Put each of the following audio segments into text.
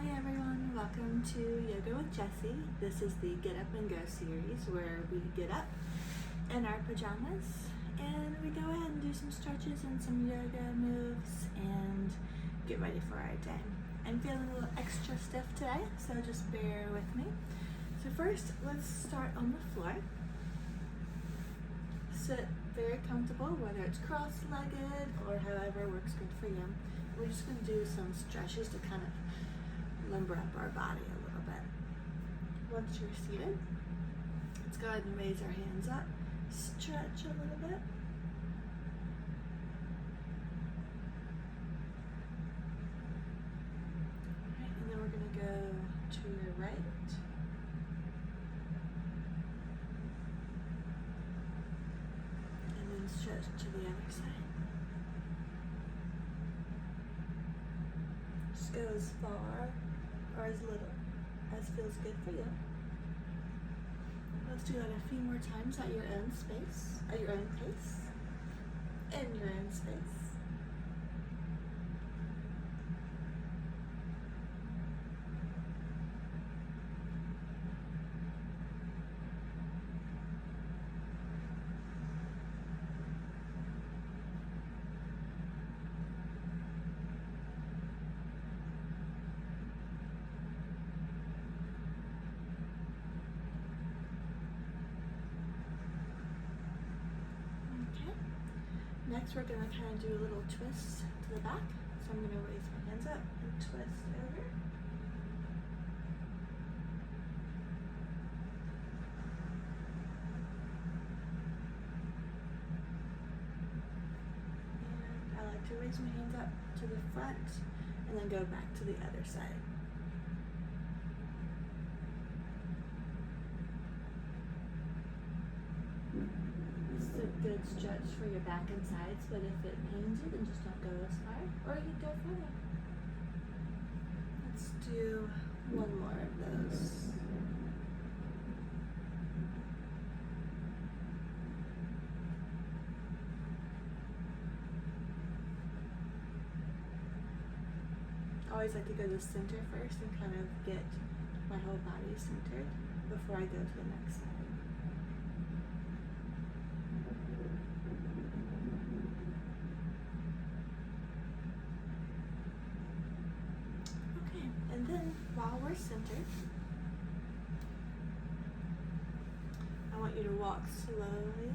Hi everyone, welcome to Yoga with Jessie. This is the Get Up and Go series where we get up in our pajamas and we go ahead and do some stretches and some yoga moves and get ready for our day. I'm feeling a little extra stiff today, so just bear with me. So first, let's start on the floor. Sit very comfortable, whether it's cross-legged or however works good for you. We're just going to do some stretches to kind of limber up our body a little bit. Once you're seated, let's go ahead and raise our hands up, stretch a little bit. Alright, and then we're going to go to your right. And then stretch to the other side. Just go as far or as little as feels good for you. Let's do that a few more times at your own space, at your own pace, in your own space. Next, we're going to kind of do a little twist to the back. So I'm going to raise my hands up and twist over. And I like to raise my hands up to the front and then go back to the other side. Good stretch for your back and sides, but if it pains you, then just don't go as far, or you can go further. Let's do one more of those. I always like to go to the center first and kind of get my whole body centered before I go to the next side. And then, while we're centered, I want you to walk slowly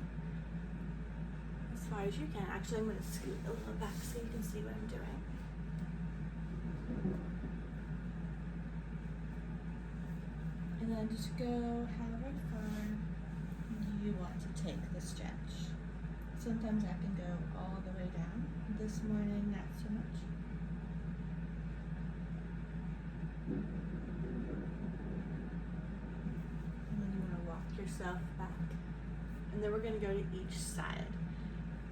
as far as you can. Actually, I'm going to scoot a little back so you can see what I'm doing. And then just go however far you want to take the stretch. Sometimes I can go all the way down. This morning, not so much. And then you want to walk yourself back. And then we're going to go to each side.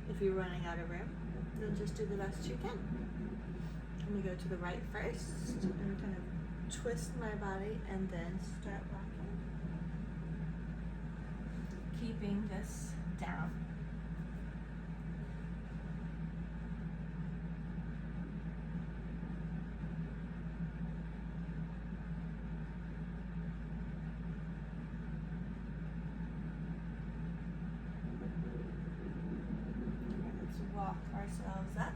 If you're running out of room, then just do the best you can. I'm going to go to the right first and kind of twist my body and then start walking. Keeping this down. Walk ourselves up.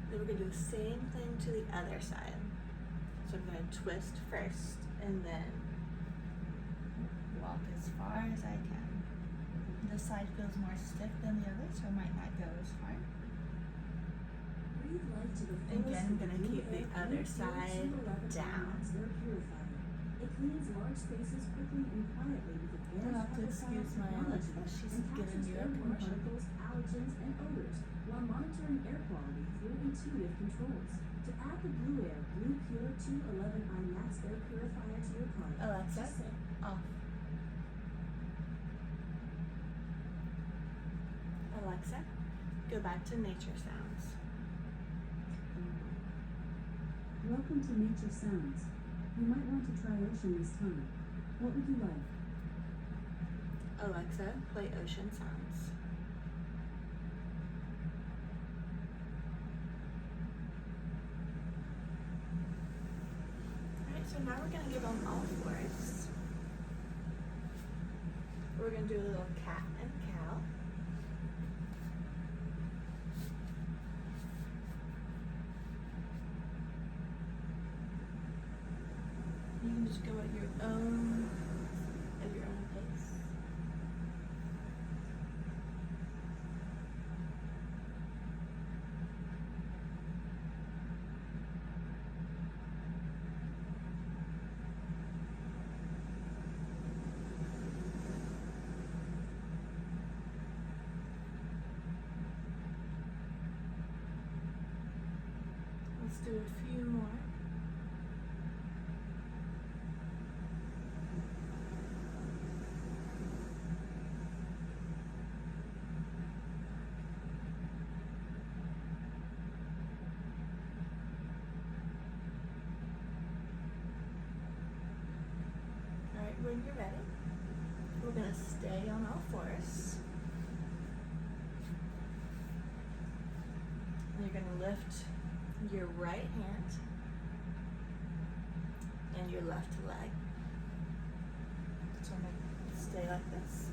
Then we're going to do the same thing to the other side. So I'm going to twist first and then walk as far as I can. This side feels more stiff than the other, so I might not go as far. Again, I'm going to keep the other side down. It cleans large spaces quickly and quietly with advanced You'll have to excuse my Alexa. She's giving you a commercial. Particles, allergens, and odors while monitoring air quality through intuitive controls. To add the Blue Air Blue Pure 211 IMAX air purifier to your car, Alexa, off. Alexa, go back to nature sounds. Welcome to Nature Sounds. You might want to try ocean this time. What would you like? Alexa, play ocean sounds. now we're gonna get on all fours. We're gonna do a little cat and cow. You can just go at your own pace. Let's do a few more. Alright, when you're ready, we're going to stay on all fours. And you're going to lift your right hand and your left leg. So I'm going to stay like this.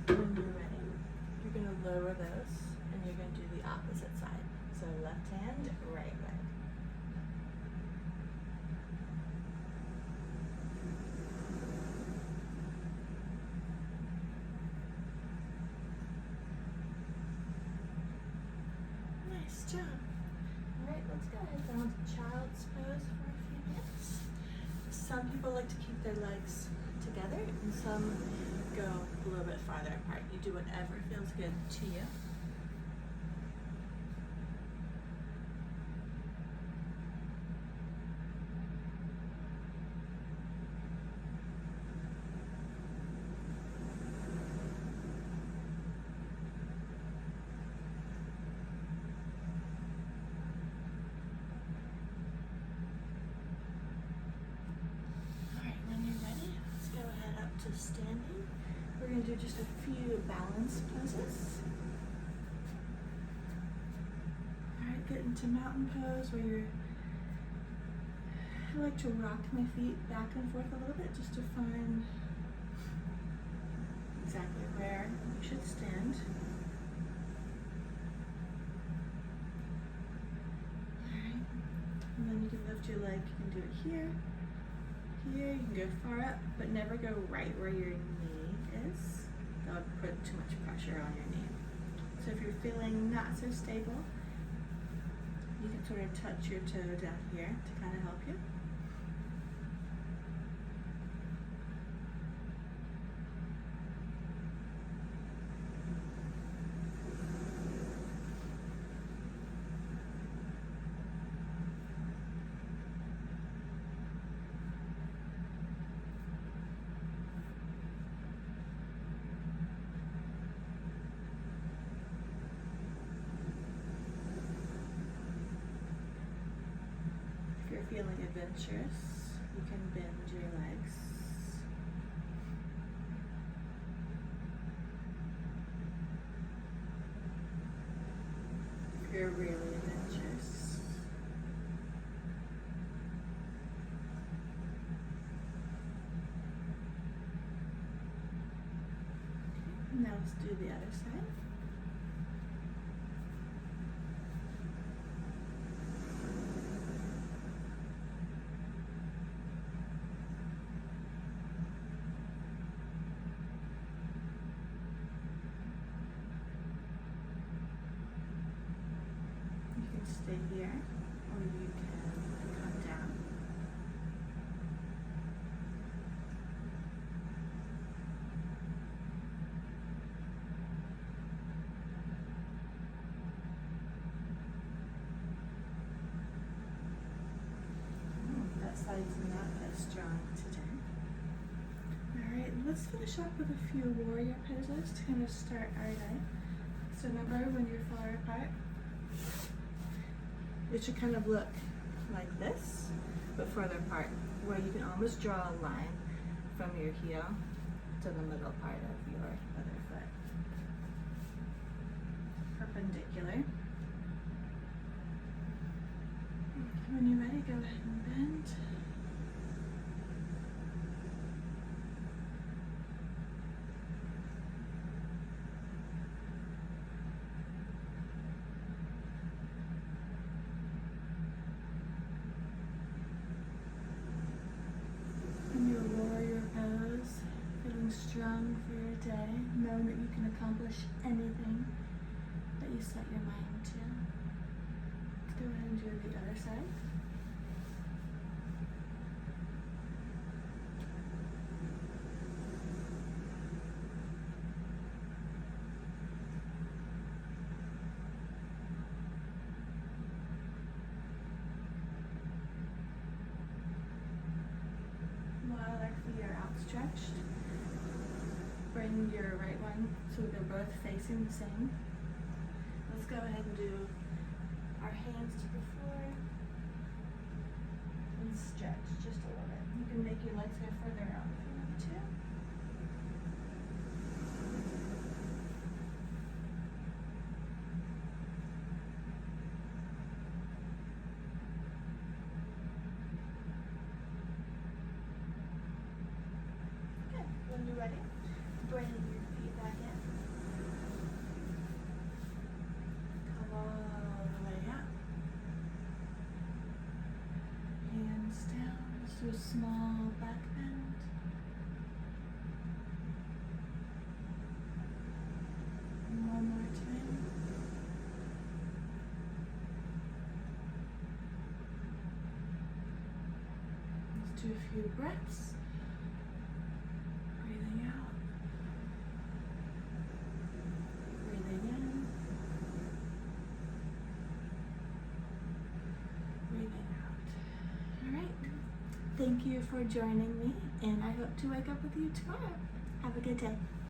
When you're ready, you're going to lower those and you're going to do the opposite side. So left hand, right leg. Nice job. Alright, let's go ahead down to child's pose for a few minutes. Some people like to keep their legs together and some go a little bit farther apart. You do whatever feels good to you. Alright, when you're ready, let's go ahead up to standing. We're going to do just a few balance poses. Alright, get into mountain pose where I like to rock my feet back and forth a little bit just to find exactly where you should stand. Alright, and then you can lift your leg. You can do it here, here, you can go far up, but never go right where your knee is. That would put too much pressure on your knee. So if you're feeling not so stable, you can sort of touch your toe down here to kind of help you. If you're feeling adventurous, you can bend your legs. If you're really adventurous. Now let's do the other side. Stay here, or you can come down. That side's not as strong today. Alright, let's finish up with a few warrior poses to kind of start our day. So remember, when you're far apart, It should kind of look like this, but further apart, where you can almost draw a line from your heel to the middle part of your other foot. Perpendicular. When you're ready, go ahead and bend. In your warrior pose, feeling strong for your day, knowing that you can accomplish anything that you set your mind to. Let's go ahead and do the other side. While our feet are outstretched, bring your right one so they're both facing the same. Let's go ahead and do our hands to the floor and stretch just a little bit. You can make your legs go further out if you want to. Good. When you're ready, bring your feet back in. Come all the way up. Hands down. Just do a small back bend. And one more time. Let's do a few breaths. Breathing out. Breathing in. Breathing out. All right. Thank you for joining me, and I hope to wake up with you tomorrow. Have a good day.